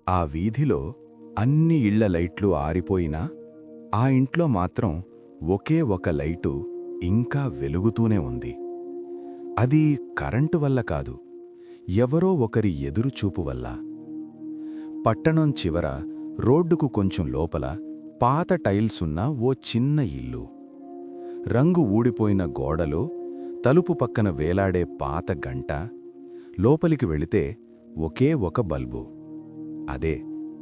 ఆ వీధిలో అన్ని ఇళ్ల లైట్లు ఆరిపోయినా ఆ ఇంట్లో మాత్రం ఒకే ఒక లైటు ఇంకా వెలుగుతూనే ఉంది. అది కరెంటు వల్ల కాదు, ఎవరో ఒకరి ఎదురుచూపు వల్ల. పట్టణం చివర రోడ్డుకు కొంచెం లోపల పాత టైల్సున్న ఓ చిన్న ఇల్లు. రంగు ఊడిపోయిన గోడలో తలుపు పక్కన వేలాడే పాత గంట. లోపలికి వెళితే ఒకే ఒక బల్బు. అదే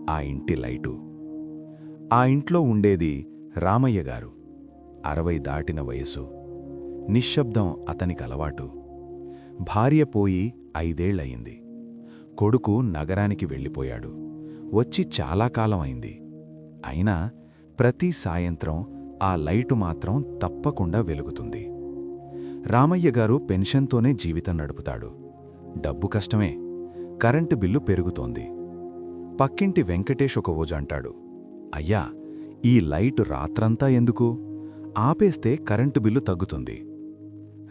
ఆ ఇంటి లైటు. ఆ ఇంట్లో ఉండేది రామయ్యగారు. 60 దాటిన వయసు. నిశ్శబ్దం అతనికి అలవాటు. భార్య పోయి 5 ఏళ్లయింది. కొడుకు నగరానికి వెళ్ళిపోయాడు. వచ్చి చాలా కాలం అయింది. అయినా ప్రతి సాయంత్రం ఆ లైటు మాత్రం తప్పకుండా వెలుగుతుంది. రామయ్యగారు పెన్షన్తోనే జీవితం నడుపుతాడు. డబ్బు కష్టమే. కరెంటు బిల్లు పెరుగుతోంది. పక్కింటి వెంకటేష్ ఒక రోజంటాడు, అయ్యా, ఈ లైటు రాత్రంతా ఎందుకు? ఆపేస్తే కరెంటు బిల్లు తగ్గుతుంది.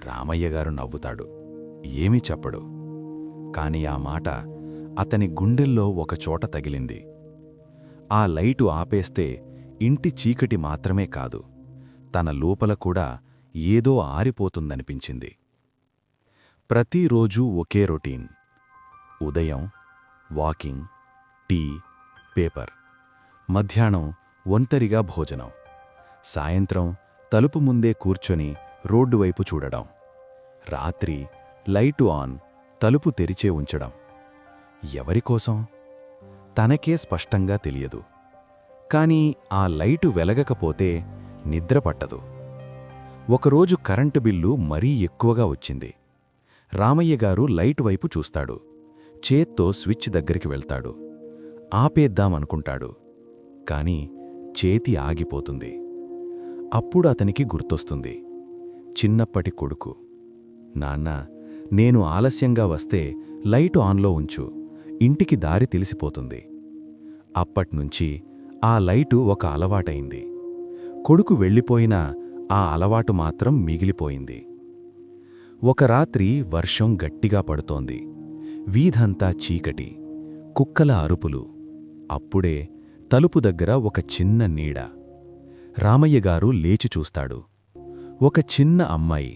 రామయ్యగారు నవ్వుతాడు, ఏమీ చెప్పడు. కాని ఆ మాట అతని గుండెల్లో ఒకచోట తగిలింది. ఆ లైటు ఆపేస్తే ఇంటి చీకటి మాత్రమే కాదు, తన లోపల కూడా ఏదో ఆరిపోతుందనిపించింది. ప్రతిరోజూ ఒకే రొటీన్. ఉదయం వాకింగ్, టీ, పేపర్. మధ్యాహ్నం ఒంటరిగా భోజనం. సాయంత్రం తలుపు ముందే కూర్చొని రోడ్డువైపు చూడడం. రాత్రి లైటు ఆన్, తలుపు తెరిచే ఉంచడం. ఎవరికోసం? తనకే స్పష్టంగా తెలియదు. కాని ఆ లైటు వెలగకపోతే నిద్రపట్టదు. ఒకరోజు కరెంటు బిల్లు మరీ ఎక్కువగా వచ్చింది. రామయ్యగారు లైటు వైపు చూస్తాడు. చేత్తో స్విచ్ దగ్గరికి వెళ్తాడు. ఆపేద్దామనుకుంటాడు. కాని చేతి ఆగిపోతుంది. అప్పుడు అతనికి గుర్తొస్తుంది. చిన్నప్పటి కొడుకు. నాన్నా, నేను ఆలస్యంగా వస్తే లైటు ఆన్లో ఉంచు, ఇంటికి దారి తెలిసిపోతుంది. అప్పట్నుంచి ఆ లైటు ఒక అలవాటైంది. కొడుకు వెళ్ళిపోయినా ఆ అలవాటు మాత్రం మిగిలిపోయింది. ఒక రాత్రి వర్షం గట్టిగా పడుతోంది. వీధంతా చీకటి, కుక్కల అరుపులు. అప్పుడే తలుపు దగ్గర ఒక చిన్న నీడ. రామయ్యగారు లేచి చూస్తాడు. ఒక చిన్న అమ్మాయి,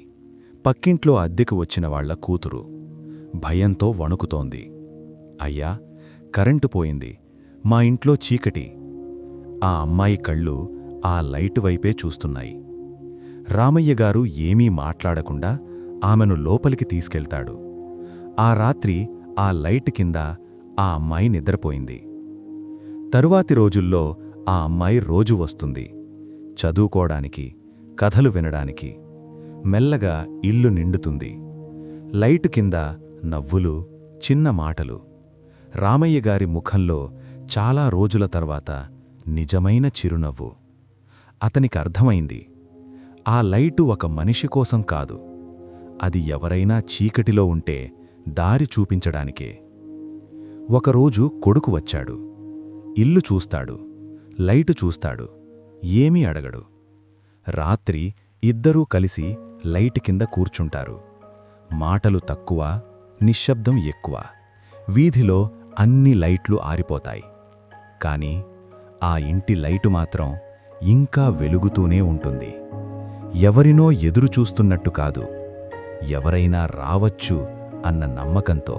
పక్కింట్లో అద్దెకు వచ్చిన వాళ్ల కూతురు. భయంతో వణుకుతోంది. అయ్యా, కరెంటు పోయింది, మా ఇంట్లో చీకటి. ఆ అమ్మాయి కళ్ళు ఆ లైటు వైపే చూస్తున్నాయి. రామయ్యగారు ఏమీ మాట్లాడకుండా ఆమెను లోపలికి తీసుకెళ్తాడు. ఆ రాత్రి ఆ లైటు కింద ఆ అమ్మాయి నిద్రపోయింది. తరువాతి రోజుల్లో ఆ అమ్మాయి రోజు వస్తుంది, చదువుకోడానికి, కథలు వినడానికి. మెల్లగా ఇల్లు నిండుతుంది. లైటు కింద నవ్వులు, చిన్న మాటలు. రామయ్యగారి ముఖంలో చాలా రోజుల తర్వాత నిజమైన చిరునవ్వు. అతనికర్థమైంది, ఆ లైటు ఒక మనిషి కోసం కాదు, అది ఎవరైనా చీకటిలో ఉంటే దారి చూపించడానికే. ఒకరోజు కొడుకు వచ్చాడు. ఇల్లు చూస్తాడు, లైటు చూస్తాడు, ఏమీ అడగడు. రాత్రి ఇద్దరూ కలిసి లైటు కింద కూర్చుంటారు. మాటలు తక్కువ, నిశ్శబ్దం ఎక్కువ. వీధిలో అన్ని లైట్లు ఆరిపోతాయి. కాని ఆ ఇంటి లైటు మాత్రం ఇంకా వెలుగుతూనే ఉంటుంది. ఎవరినో ఎదురుచూస్తున్నట్టు కాదు, ఎవరైనా రావచ్చు అన్న నమ్మకంతో.